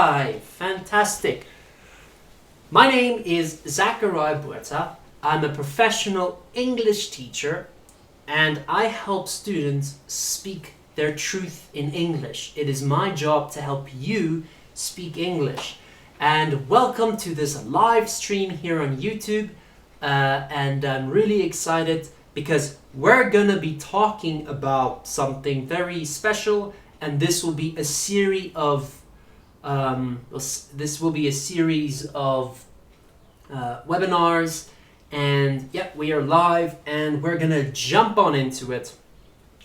live. Fantastic. My name is Zacharia Botha. I'm a professional English teacher and I help students speak their truth in English. It is my job to help you speak English. And welcome to this live stream here on YouTube. And I'm really excited because we're gonna be talking about something very special, and this will be a series of webinars. And yep, we are live and we're gonna jump on into it.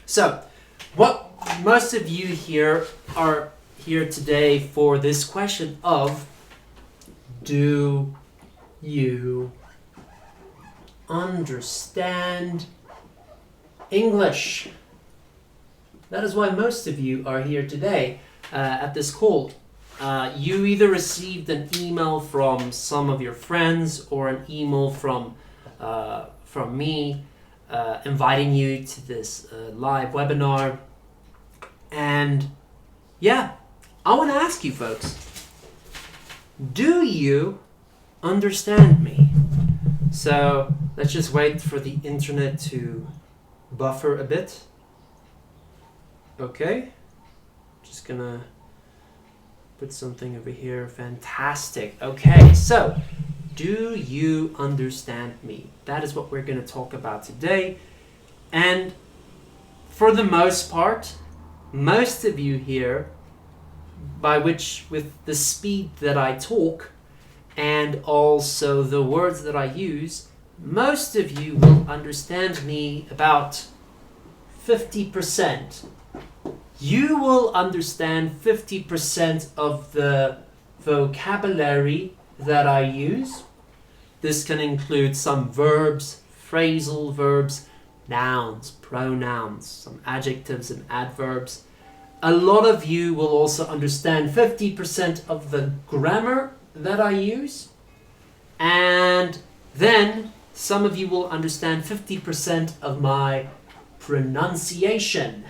So what most of you here are here today for this question of, do you understand English? That is why most of you are here today at this call. You either received an email from some of your friends or an email from me inviting you to this live webinar. And yeah, I want to ask you folks, do you understand me? So let's just wait for the internet to buffer a bit. Okay, just gonna put something over here. Fantastic. Okay, so do you understand me? That is what we're going to talk about today. And for the most part, most of you here, with the speed that I talk and also the words that I use, most of you will understand me about 50%. You will understand 50% of the vocabulary that I use. This can include some verbs, phrasal verbs, nouns, pronouns, some adjectives and adverbs. A lot of you will also understand 50% of the grammar that I use. And then some of you will understand 50% of my pronunciation.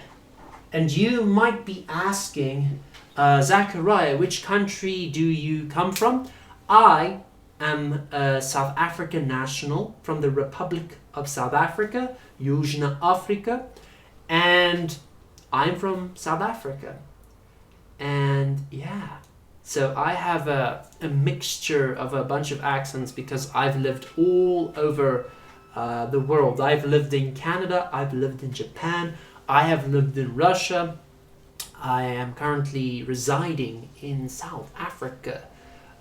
And you might be asking, Zacharia, which country do you come from? I am a South African national from the Republic of South Africa, Južna Afrika, and I'm from South Africa. And yeah, so I have a mixture of a bunch of accents because I've lived all over the world. I've lived in Canada, I've lived in Japan, I have lived in Russia. I am currently residing in South Africa.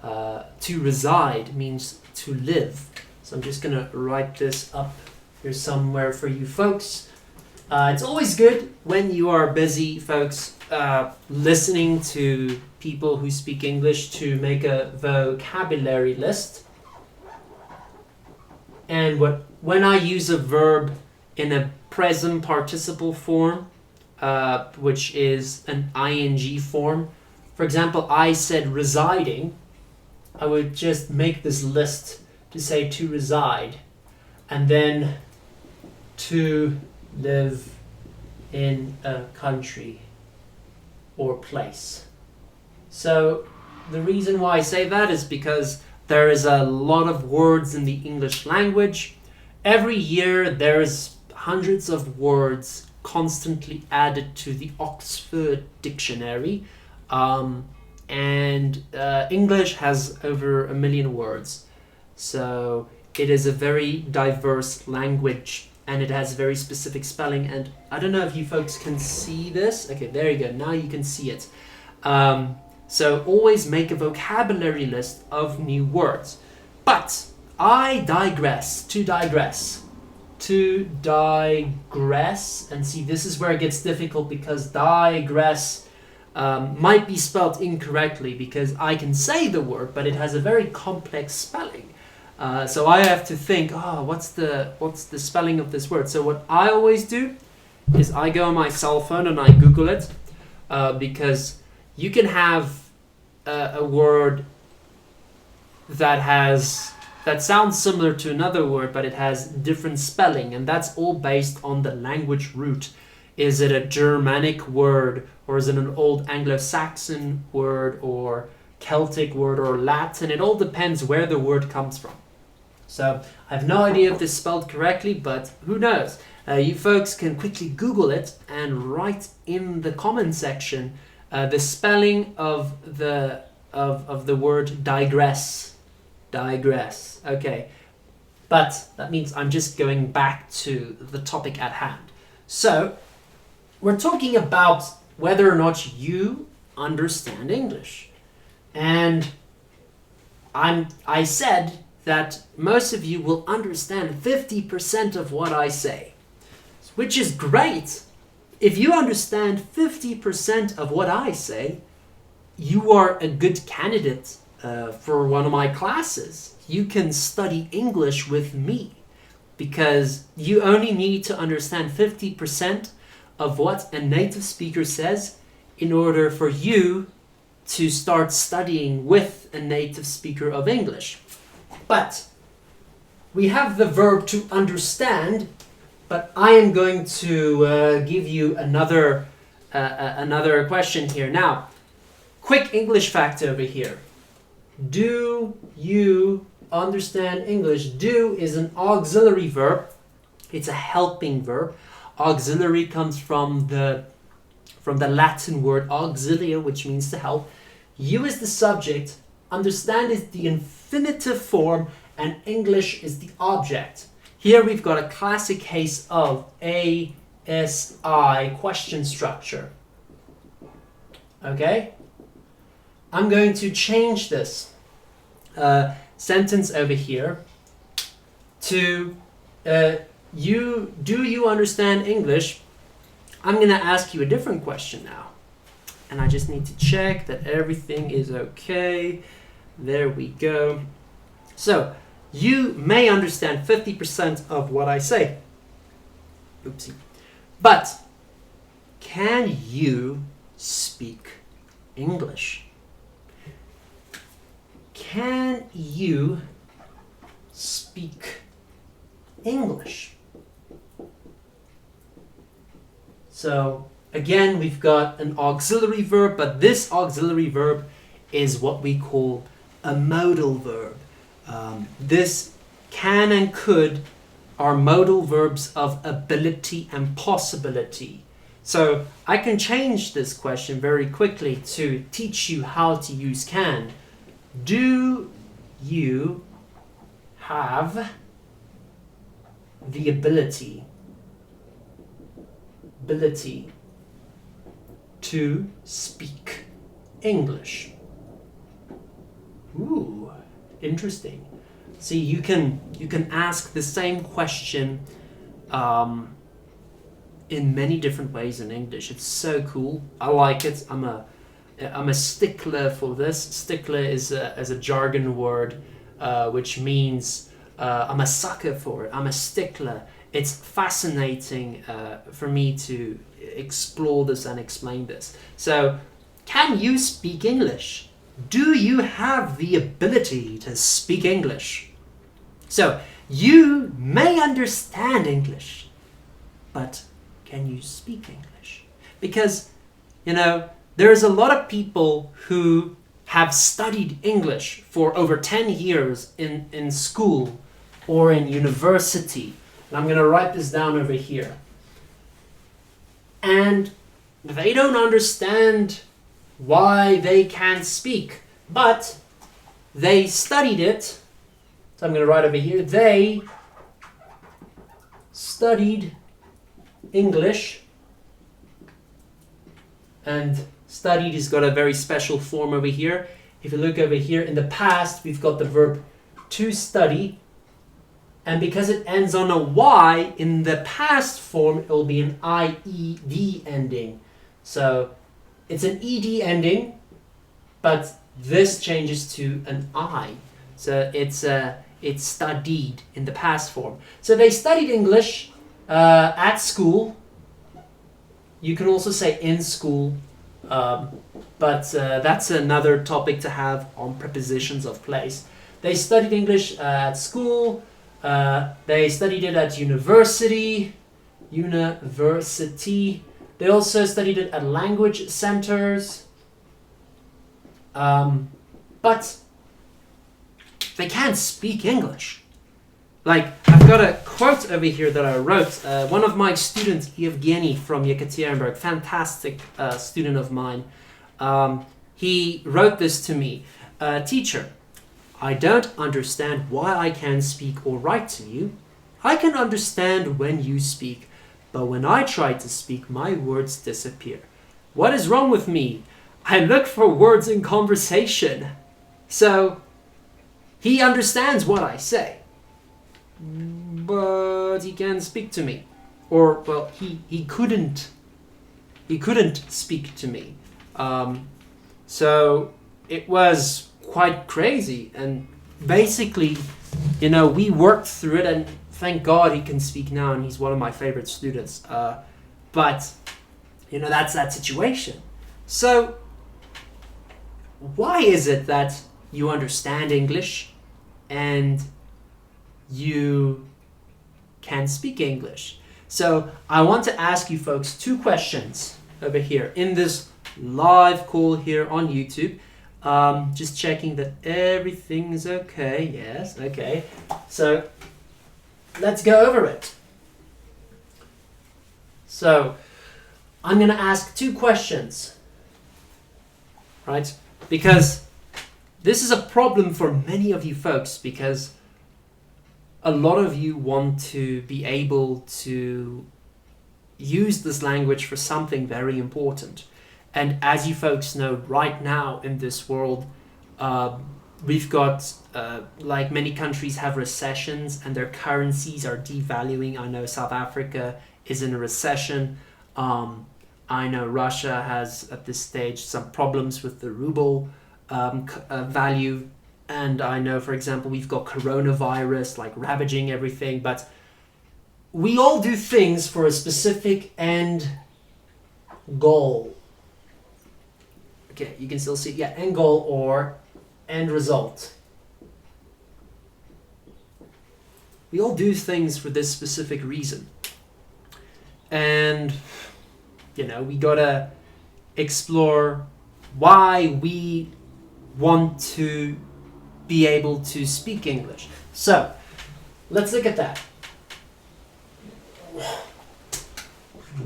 To reside means to live. So I'm just going to write this up here somewhere for you folks. It's always good when you are busy, folks, listening to people who speak English to make a vocabulary list. And when I use a verb in a present participle form, which is an ing form. For example, I said residing. I would just make this list to say to reside, and then to live in a country or place. So the reason why I say that is because there is a lot of words in the English language. Every year there is hundreds of words constantly added to the Oxford Dictionary, and English has over 1 million words. So it is a very diverse language and it has very specific spelling. And I don't know if you folks can see this. Okay, there you go. Now you can see it. So always make a vocabulary list of new words. But I digress. To digress, and see, this is where it gets difficult because digress might be spelled incorrectly because I can say the word, but it has a very complex spelling. So I have to think, what's the spelling of this word? So what I always do is I go on my cell phone and I Google it, because you can have a word that sounds similar to another word, but it has different spelling, and that's all based on the language root. Is it a Germanic word, or is it an old Anglo-Saxon word, or Celtic word or Latin. It all depends where the word comes from. So I have no idea if this is spelled correctly, but who knows? You folks can quickly Google it and write in the comment section the spelling of the word digress. Digress. Okay. But that means I'm just going back to the topic at hand. So we're talking about whether or not you understand English. And I said that most of you will understand 50% of what I say, which is great. If you understand 50% of what I say, you are a good candidate for one of my classes. You can study English with me because you only need to understand 50% of what a native speaker says in order for you to start studying with a native speaker of English. But we have the verb to understand, but I am going to give you another question here. Now, quick English fact over here. Do you understand English? Do is an auxiliary verb. It's a helping verb. Auxiliary comes from the Latin word auxilia, which means to help. You is the subject, understand is the infinitive form, and English is the object. Here we've got a classic case of ASI, question structure. Okay? I'm going to change this sentence over here to do you understand English? I'm going to ask you a different question now. And I just need to check that everything is okay. There we go. So, you may understand 50% of what I say. Oopsie. But, can you speak English? Can you speak English? So, again, we've got an auxiliary verb, but this auxiliary verb is what we call a modal verb. This can and could are modal verbs of ability and possibility. So I can change this question very quickly to teach you how to use can. Do you have the ability to speak English? Ooh, interesting. See, you can ask the same question in many different ways in English. It's so cool. I like it. I'm a stickler for this. Stickler is a jargon word, which means I'm a sucker for it. I'm a stickler. It's fascinating for me to explore this and explain this. So, can you speak English? Do you have the ability to speak English? So, you may understand English, but can you speak English? Because, there's a lot of people who have studied English for over 10 years in school or in university. And I'm going to write this down over here. And they don't understand why they can't speak, but they studied it. So I'm going to write over here. They studied English, and studied has got a very special form over here. If you look over here, in the past, we've got the verb to study. And because it ends on a Y, in the past form, it will be an IED ending. So it's an ED ending, but this changes to an I. So it's studied in the past form. So they studied English at school. You can also say in school, but that's another topic to have on prepositions of place. They studied English at school. They studied it at university. They also studied it at language centers. but they can't speak English. Like, I've got a quote over here that I wrote. One of my students, Evgeny from Yekaterinburg, fantastic student of mine, he wrote this to me. Teacher, I don't understand why I can't speak or write to you. I can understand when you speak, but when I try to speak, my words disappear. What is wrong with me? I look for words in conversation. So, he understands what I say, but he can't speak to me. Or, well, he couldn't speak to me. So, it was quite crazy. And basically, you know, we worked through it, and thank God he can speak now, and he's one of my favorite students. But, you know, that's that situation. So, why is it that you understand English and you can speak English? So, I want to ask you folks 2 questions over here in this live call here on YouTube. Just checking that everything's okay. Yes, okay. So, let's go over it. So, I'm going to ask 2 questions, right? Because this is a problem for many of you folks, because a lot of you want to be able to use this language for something very important. And as you folks know, right now in this world, we've got, like many countries have recessions and their currencies are devaluing. I know South Africa is in a recession. I know Russia has, at this stage, some problems with the ruble value. And I know, for example, we've got coronavirus, like, ravaging everything. But we all do things for a specific end goal. Okay, you can still see, yeah, end goal or end result. We all do things for this specific reason. And, you know, we gotta explore why we want to be able to speak English. So, let's look at that.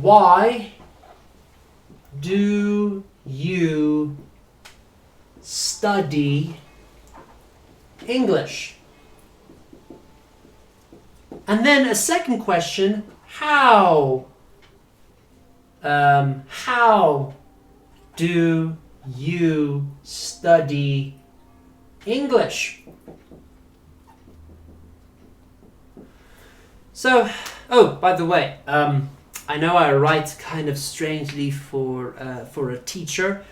Why do you study English? And then a second question, how do you study English? So, oh, by the way, I know I write kind of strangely for a teacher.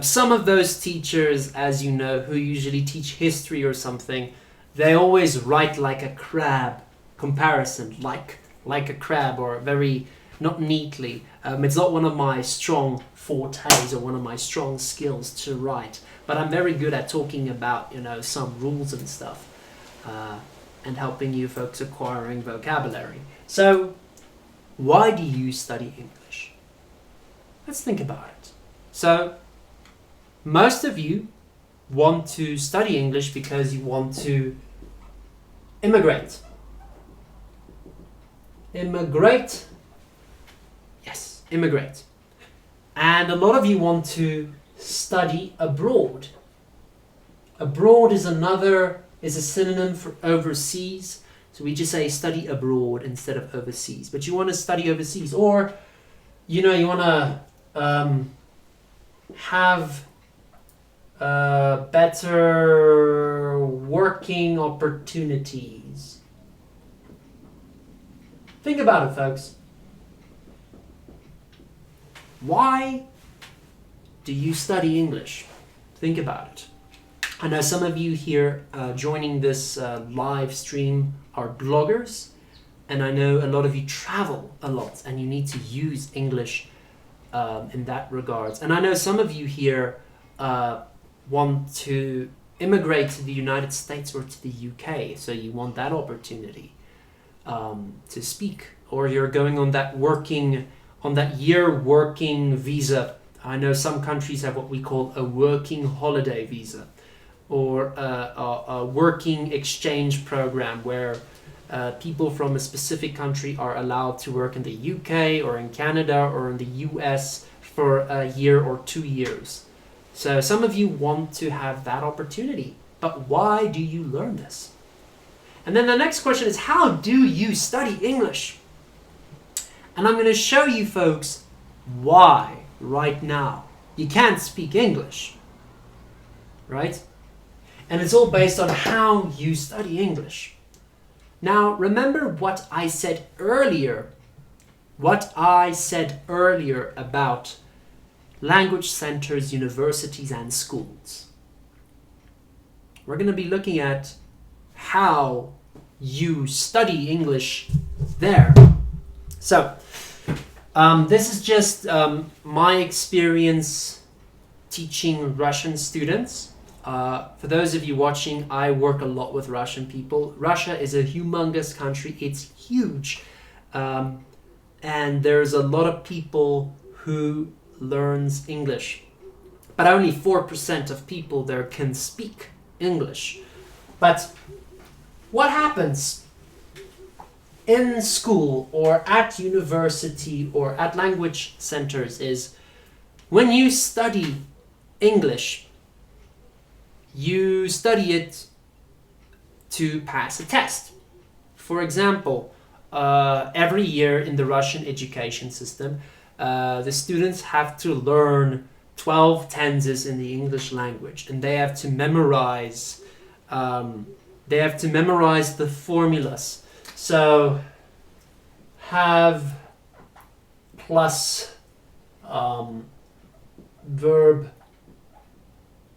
Some of those teachers, as you know, who usually teach history or something, they always write like a crab comparison, like a crab, or very, not neatly. It's not one of my strong fortes or one of my strong skills to write, but I'm very good at talking about, you know, some rules and stuff, and helping you folks acquiring vocabulary. So, why do you study English? Let's think about it. So, most of you want to study English because you want to immigrate. Immigrate. Yes, immigrate. And a lot of you want to study abroad. Abroad is a synonym for overseas. So we just say study abroad instead of overseas. But you want to study overseas, or, you know, you want to have better working opportunities. Think about it, folks. Why do you study English? Think about it. I know some of you here joining this live stream are bloggers, and I know a lot of you travel a lot and you need to use English in that regards. And I know some of you here want to immigrate to the United States or to the UK, so you want that opportunity to speak, or you're going on that year working visa. I know some countries have what we call a working holiday visa, or a working exchange program where people from a specific country are allowed to work in the UK or in Canada or in the US for a year or 2 years. So some of you want to have that opportunity, but why do you learn this? And then the next question is, how do you study English? And I'm going to show you folks why right now. You can't speak English, right? And it's all based on how you study English. Now, remember what I said earlier. What I said earlier about language centers, universities, and schools. We're going to be looking at how you study English there. So, this is just my experience teaching Russian students. For those of you watching, I work a lot with Russian people. Russia is a humongous country. It's huge. And there's a lot of people who learns English. But only 4% of people there can speak English. But what happens in school or at university or at language centers is when you study English, you study it to pass a test. For example, every year in the Russian education system, the students have to learn 12 tenses in the English language, and they have to memorize. The formulas. So, have plus verb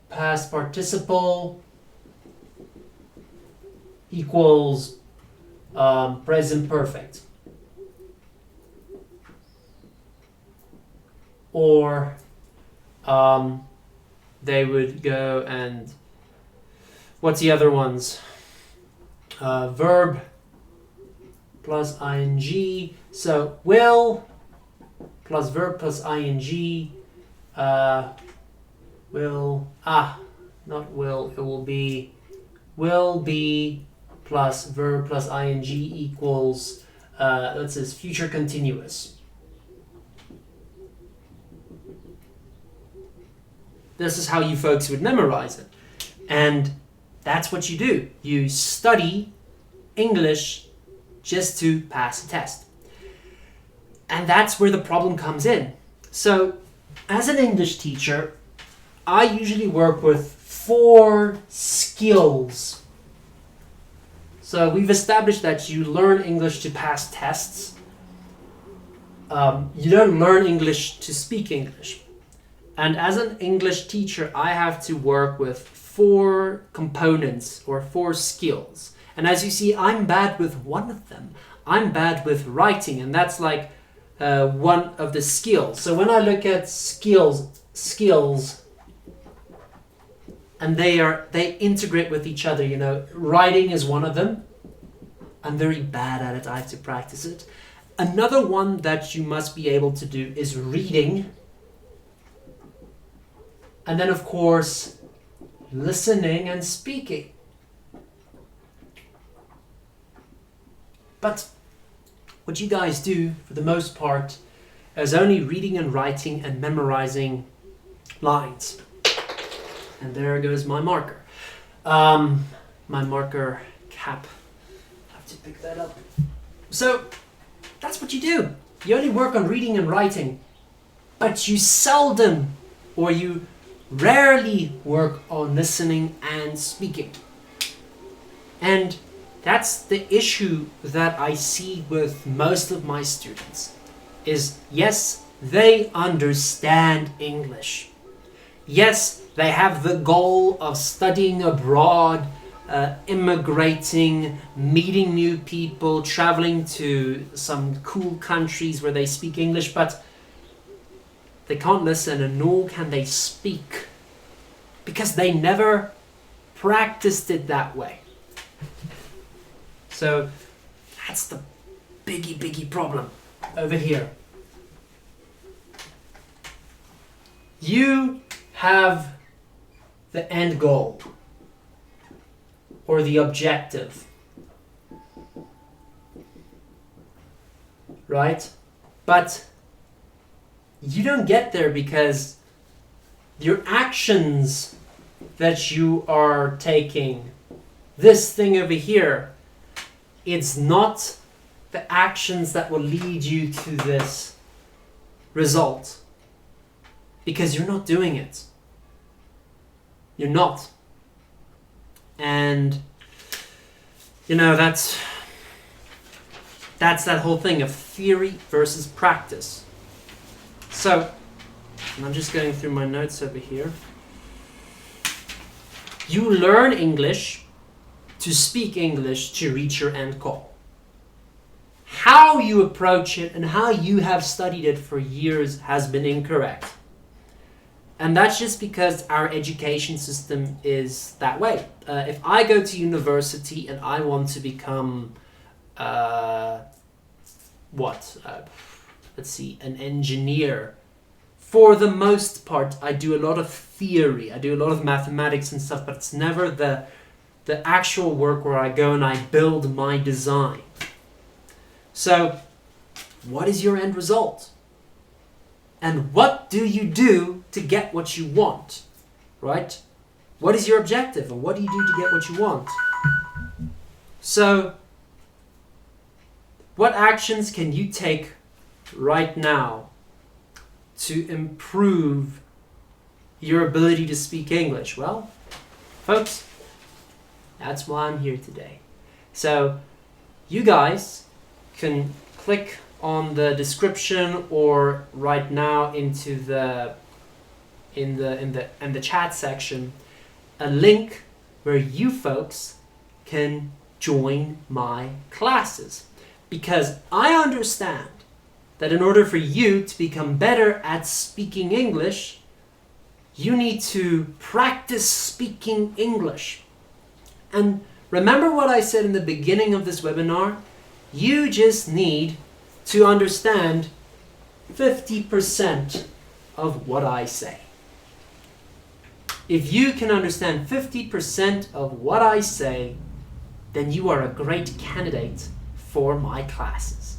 past participle equals present perfect. Or they would go and what's the other ones? Verb plus ing. So will plus verb plus ing. Will be plus verb plus ing equals let's say future continuous. This is how you folks would memorize it. And that's what you do. You study English just to pass a test. And that's where the problem comes in. So, as an English teacher, I usually work with 4 skills. So, we've established that you learn English to pass tests. You don't learn English to speak English. And as an English teacher, I have to work with 4 components or 4 skills. And as you see, I'm bad with one of them. I'm bad with writing, and that's like one of the skills. So when I look at skills, and they integrate with each other, you know, writing is one of them. I'm very bad at it. I have to practice it. Another one that you must be able to do is reading. And then, of course, listening and speaking. But what you guys do, for the most part, is only reading and writing and memorizing lines. And there goes my marker. My marker cap. I have to pick that up. So, that's what you do. You only work on reading and writing. But you seldom, or you rarely work on listening and speaking. And that's the issue that I see with most of my students. Is yes, they understand English. Yes, they have the goal of studying abroad, immigrating, meeting new people, traveling to some cool countries where they speak English, but they can't listen and nor can they speak because they never practiced it that way. So that's the biggie problem over here. You have the end goal. or the objective. Right? But you don't get there because your actions that you are taking, this thing over here, it's not the actions that will lead you to this result. Because you're not doing it. You're not. And, you know, that's that whole thing of theory versus practice. So, and I'm just going through my notes over here. You learn English to speak English to reach your end goal. How you approach it and how you have studied it for years has been incorrect. And that's just because our education system is that way. If I go to university and I want to become, an engineer, for the most part, I do a lot of theory. I do a lot of mathematics and stuff, but it's never the actual work where I go and I build my design. So, what is your end result? And what do you do to get what you want, right? What is your objective and what do you do to get what you want? So, what actions can you take right now to improve your ability to speak English? Well, folks, that's why I'm here today. So, you guys can click on the description or right now into in the chat section a link where you folks can join my classes, because I understand that in order for you to become better at speaking English, you need to practice speaking English. And remember what I said in the beginning of this webinar? You just need to understand 50% of what I say. If you can understand 50% of what I say, then you are a great candidate for my classes.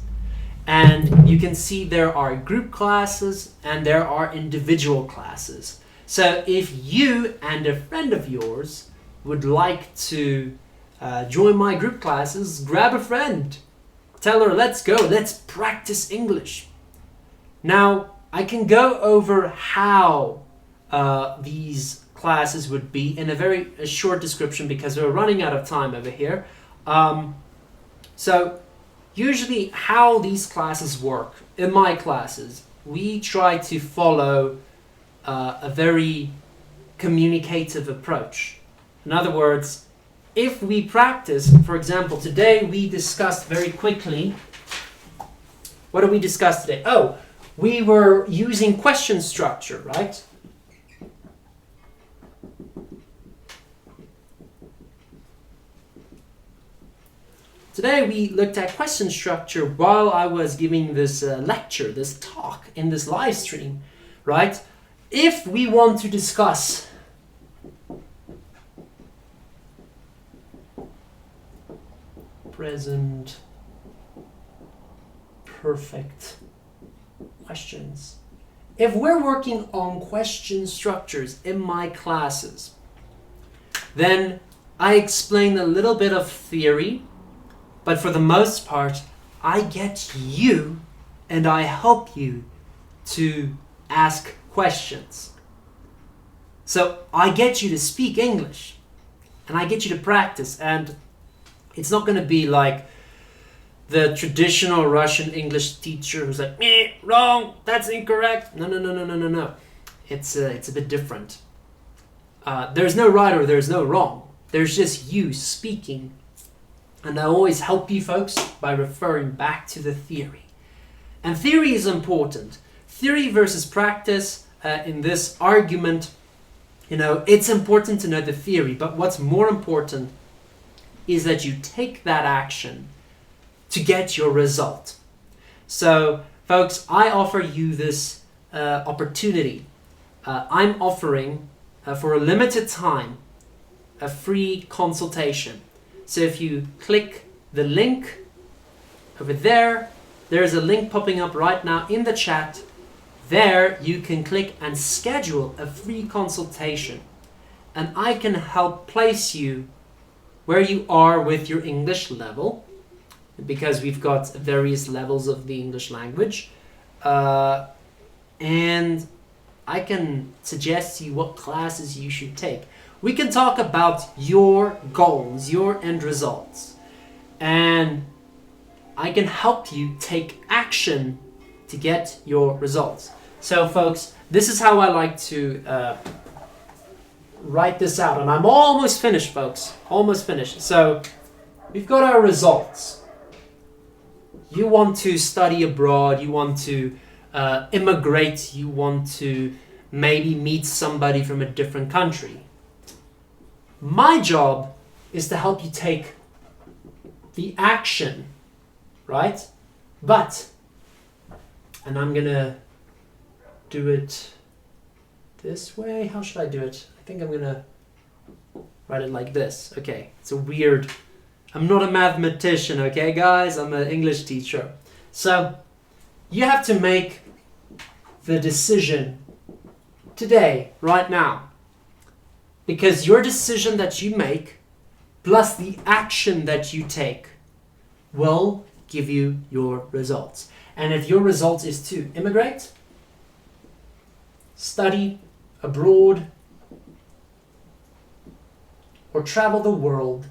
And you can see there are group classes and there are individual classes. So if you and a friend of yours would like to join my group classes, grab a friend. Tell her, let's go, let's practice English. Now, I can go over how these classes would be in a short description because we're running out of time over here. So, usually how these classes work, in my classes, we try to follow a very communicative approach. In other words, if we practice, for example, today we discussed very quickly, what did we discuss today? Oh, we were using question structure, right? Today we looked at question structure while I was giving this lecture, this talk in this live stream, right? If we want to discuss present perfect questions. If we're working on question structures in my classes, then I explain a little bit of theory, but for the most part, I get you and I help you to ask questions. So I get you to speak English and I get you to practice, and it's not going to be like the traditional Russian English teacher who's like, wrong, that's incorrect. No. It's a bit different. There's no right or there's no wrong. There's just you speaking. And I always help you folks by referring back to the theory. And theory is important. Theory versus practice in this argument, it's important to know the theory, but what's more important is that you take that action to get your result. So, folks, I offer you this opportunity. I'm offering, for a limited time, a free consultation. So if you click the link over there, there's a link popping up right now in the chat. There you can click and schedule a free consultation, and I can help place you where you are with your English level, because we've got various levels of the English language, and I can suggest to you what classes you should take. We can talk about your goals, your end results, and I can help you take action to get your results. So folks, this is how I like to write this out, and I'm almost finished, folks, almost finished. So we've got our results. You want to study abroad, you want to immigrate, you want to maybe meet somebody from a different country. My job is to help you take the action, right? But, and I'm gonna do it this way. How should I do it? I think I'm gonna write it like this. Okay, it's a weird, I'm not a mathematician, okay guys? I'm an English teacher. So, you have to make the decision today, right now. Because your decision that you make, plus the action that you take, will give you your results. And if your result is to immigrate, study abroad, or travel the world,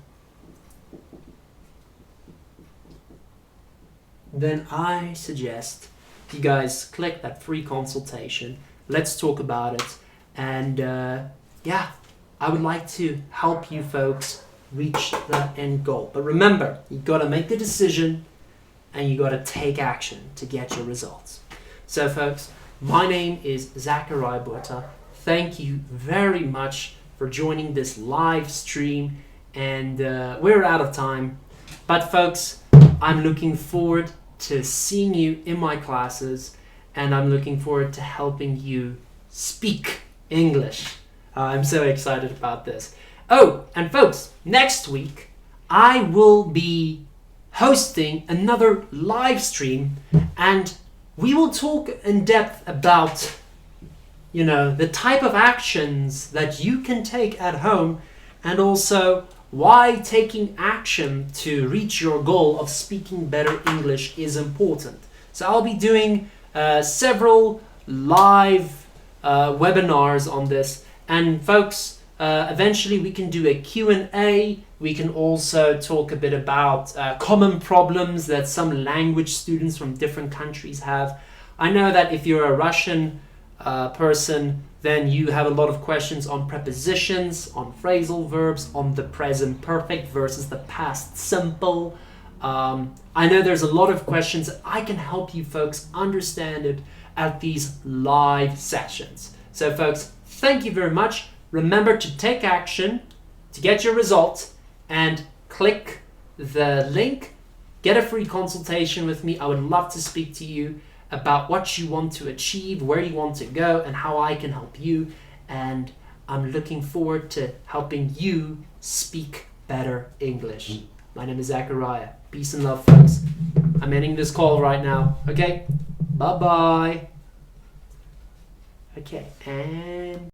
then I suggest you guys click that free consultation. Let's talk about it. And yeah, I would like to help you folks reach that end goal. But remember, you got to make the decision and you got to take action to get your results. So folks, my name is Zacharia Botha. Thank you very much for joining this live stream, and we're out of time. But folks, I'm looking forward to seeing you in my classes, and I'm looking forward to helping you speak English. I'm so excited about this. Oh, and folks, next week I will be hosting another live stream, and we will talk in depth about, you know, the type of actions that you can take at home, and also why taking action to reach your goal of speaking better English is important. So I'll be doing several live webinars on this, and folks, eventually we can do a Q&A. We can also talk a bit about common problems that some language students from different countries have. I know that if you're a Russian person, then you have a lot of questions on prepositions, on phrasal verbs, on the present perfect versus the past simple. I know there's a lot of questions. I can help you folks understand it at these live sessions. So folks, thank you very much. Remember to take action to get your results, and click the link. Get a free consultation with me. I would love to speak to you about what you want to achieve, where you want to go, and how I can help you. And I'm looking forward to helping you speak better English. My name is Zacharia. Peace and love, folks. I'm ending this call right now. Okay? Bye-bye. Okay, and